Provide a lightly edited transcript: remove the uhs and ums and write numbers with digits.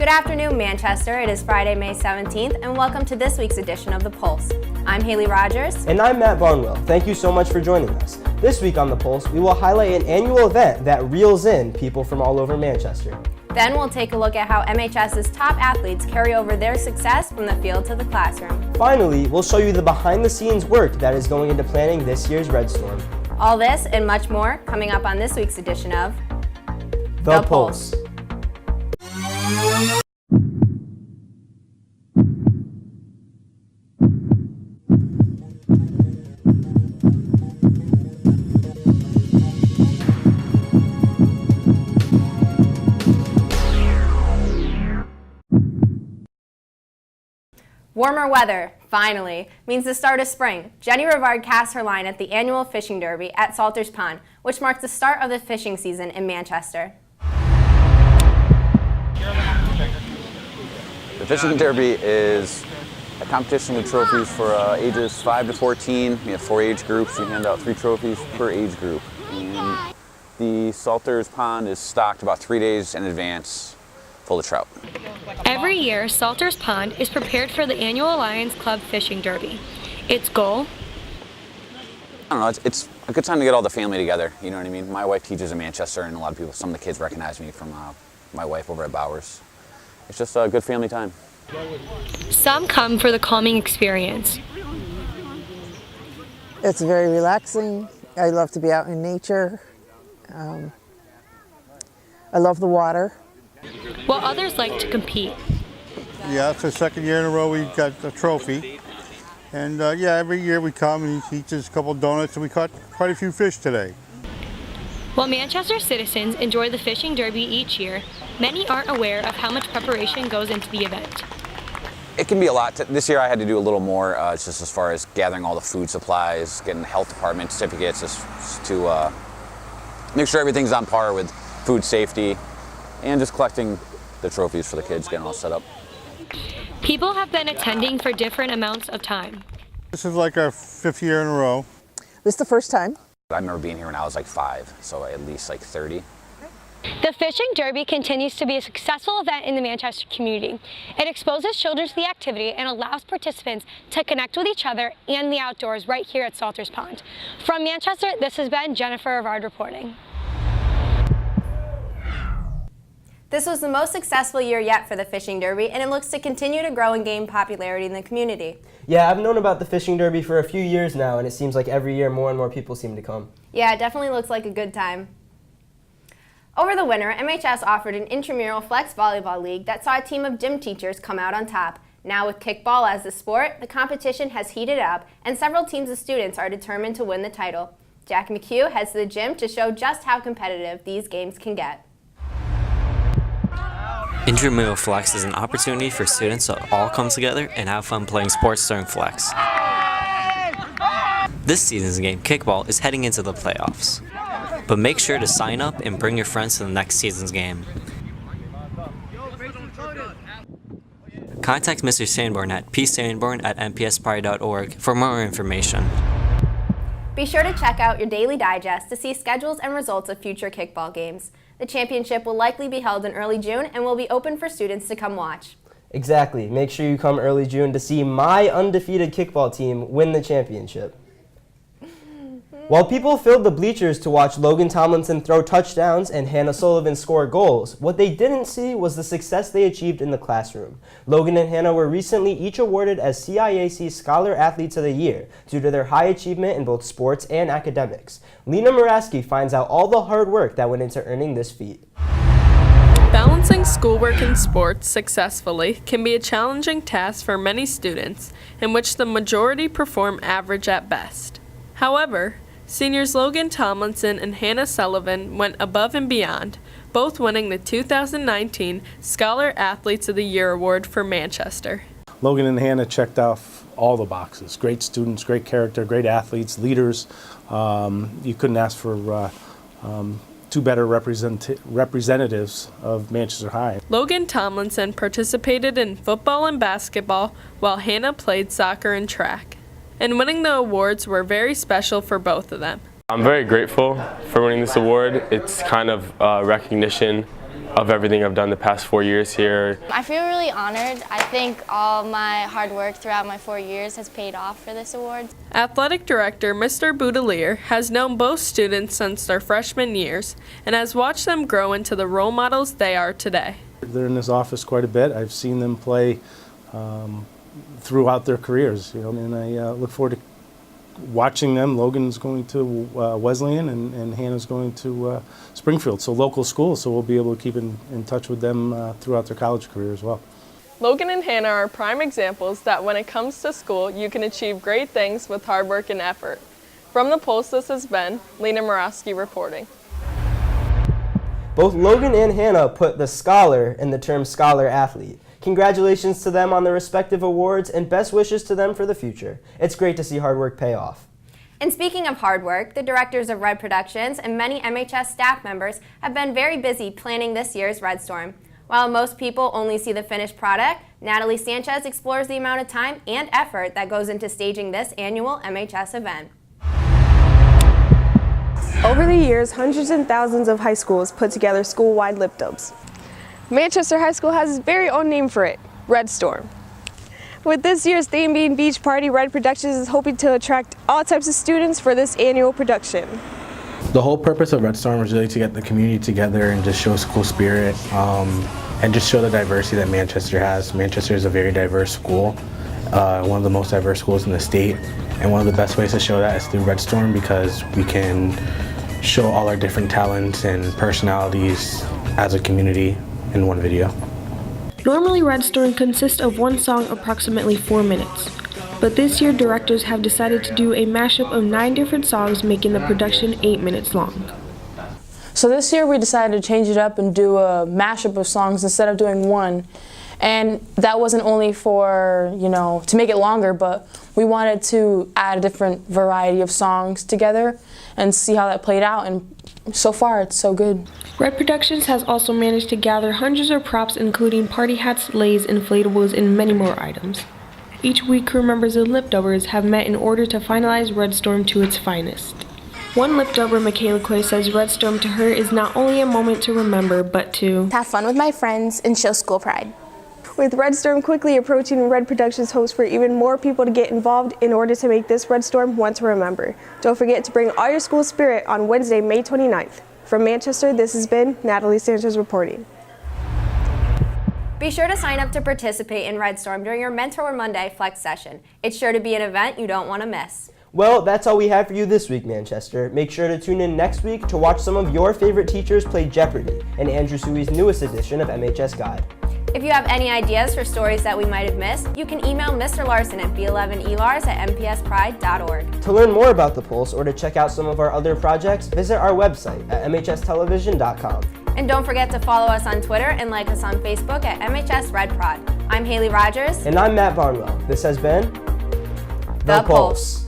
Good afternoon, Manchester. It is Friday, May 17th, and welcome to this week's edition of The Pulse. I'm Haley Rogers. And I'm Matt Barnwell. Thank you so much for joining us. This week on The Pulse, we will highlight an annual event that reels in people from all over Manchester. Then we'll take a look at how MHS's top athletes carry over their success from the field to the classroom. Finally, we'll show you the behind-the-scenes work that is going into planning this year's Red Storm. All this and much more coming up on this week's edition of The Pulse. Warmer weather, finally, means the start of spring. Jenny Rivard casts her line at the annual fishing derby at Salters Pond, which marks the start of the fishing season in Manchester. The fishing derby is a competition with trophies for ages 5 to 14. We have 4 age groups. We hand out 3 trophies per age group. And the Salters Pond is stocked about 3 days in advance, full of trout. Every year, Salters Pond is prepared for the annual Lions Club Fishing Derby. Its goal? I don't know, it's a good time to get all the family together, you know what I mean? My wife teaches in Manchester, and a lot of people, some of the kids recognize me from my wife over at Bowers. It's just a good family time. Some come for the calming experience. It's very relaxing. I love to be out in nature. I love the water. While others like to compete. Yeah, it's the second year in a row we got a trophy. And yeah, every year we come and he eats us a couple donuts, and we caught quite a few fish today. While Manchester citizens enjoy the fishing derby each year, many aren't aware of how much preparation goes into the event. It can be a lot. This year I had to do a little more, it's just as far as gathering all the food supplies, getting the health department certificates just to make sure everything's on par with food safety, and just collecting the trophies for the kids, getting all set up. People have been attending for different amounts of time. This is like our 5th year in a row. This is the first time. I remember being here when I was like 5, so at least like 30. The Fishing Derby continues to be a successful event in the Manchester community. It exposes children to the activity and allows participants to connect with each other and the outdoors right here at Salters Pond. From Manchester, this has been Jennifer Rivard reporting. This was the most successful year yet for the fishing derby, and it looks to continue to grow and gain popularity in the community. Yeah, I've known about the fishing derby for a few years now, and it seems like every year more and more people seem to come. Yeah, it definitely looks like a good time. Over the winter, MHS offered an intramural flex volleyball league that saw a team of gym teachers come out on top. Now with kickball as the sport, the competition has heated up, and several teams of students are determined to win the title. Jack McHugh heads to the gym to show just how competitive these games can get. Intramural Flex is an opportunity for students to all come together and have fun playing sports during Flex. This season's game, Kickball, is heading into the playoffs. But make sure to sign up and bring your friends to the next season's game. Contact Mr. Sanborn at psanborn@mpspride.org for more information. Be sure to check out your daily digest to see schedules and results of future kickball games. The championship will likely be held in early June and will be open for students to come watch. Exactly. Make sure you come early June to see my undefeated kickball team win the championship. While people filled the bleachers to watch Logan Tomlinson throw touchdowns and Hannah Sullivan score goals, what they didn't see was the success they achieved in the classroom. Logan and Hannah were recently each awarded as CIAC Scholar Athletes of the Year due to their high achievement in both sports and academics. Lena Muraski finds out all the hard work that went into earning this feat. Balancing schoolwork and sports successfully can be a challenging task for many students, in which the majority perform average at best. However, seniors Logan Tomlinson and Hannah Sullivan went above and beyond, both winning the 2019 Scholar Athletes of the Year award for Manchester. Logan and Hannah checked off all the boxes. Great students, great character, great athletes, leaders. You couldn't ask for two better representatives of Manchester High. Logan Tomlinson participated in football and basketball, while Hannah played soccer and track. And winning the awards were very special for both of them. I'm very grateful for winning this award. It's kind of recognition of everything I've done the past 4 years here. I feel really honored. I think all my hard work throughout my 4 years has paid off for this award. Athletic Director Mr. Boudelier has known both students since their freshman years and has watched them grow into the role models they are today. They're in this office quite a bit. I've seen them play throughout their careers, and I look forward to watching them. Logan's going to Wesleyan and Hannah's going to Springfield, so local schools, so we'll be able to keep in touch with them throughout their college career as well. Logan and Hannah are prime examples that when it comes to school, you can achieve great things with hard work and effort. From the Pulse, this has been Lena Morawski reporting. Both Logan and Hannah put the scholar in the term scholar athlete. Congratulations to them on their respective awards and best wishes to them for the future. It's great to see hard work pay off. And speaking of hard work, the directors of Red Productions and many MHS staff members have been very busy planning this year's Red Storm. While most people only see the finished product, Natalie Sanchez explores the amount of time and effort that goes into staging this annual MHS event. Over the years, hundreds and thousands of high schools put together school-wide lip-dubs. Manchester High School has its very own name for it, Red Storm. With this year's theme being Beach Party, Red Productions is hoping to attract all types of students for this annual production. The whole purpose of Red Storm is really to get the community together and just show school spirit and just show the diversity that Manchester has. Manchester is a very diverse school, one of the most diverse schools in the state, and one of the best ways to show that is through Red Storm, because we can show all our different talents and personalities as a community in one video. Normally, Red Storm consists of one song approximately 4 minutes, but this year directors have decided to do a mashup of 9 different songs, making the production 8 minutes long. So this year we decided to change it up and do a mashup of songs instead of doing one. And that wasn't only for, to make it longer, but we wanted to add a different variety of songs together and see how that played out, and so far it's so good. Red Productions has also managed to gather hundreds of props, including party hats, leis, inflatables, and many more items. Each week, crew members and lip dubbers have met in order to finalize Red Storm to its finest. One lip dubber, Michaela Quay, says Red Storm to her is not only a moment to remember, but to have fun with my friends and show school pride. With Red Storm quickly approaching, Red Productions hopes for even more people to get involved in order to make this Red Storm one to remember. Don't forget to bring all your school spirit on Wednesday, May 29th. From Manchester, this has been Natalie Sanchez reporting. Be sure to sign up to participate in Red Storm during your Mentor Monday Flex session. It's sure to be an event you don't want to miss. Well, that's all we have for you this week, Manchester. Make sure to tune in next week to watch some of your favorite teachers play Jeopardy! In Andrew Suey's newest edition of MHS Guide. If you have any ideas for stories that we might have missed, you can email Mr. Larson at b11elars@mpspride.org. To learn more about the Pulse or to check out some of our other projects, visit our website at mhstelevision.com. And don't forget to follow us on Twitter and like us on Facebook at MHS Red Prod. I'm Haley Rogers. And I'm Matt Barnwell. This has been The Pulse.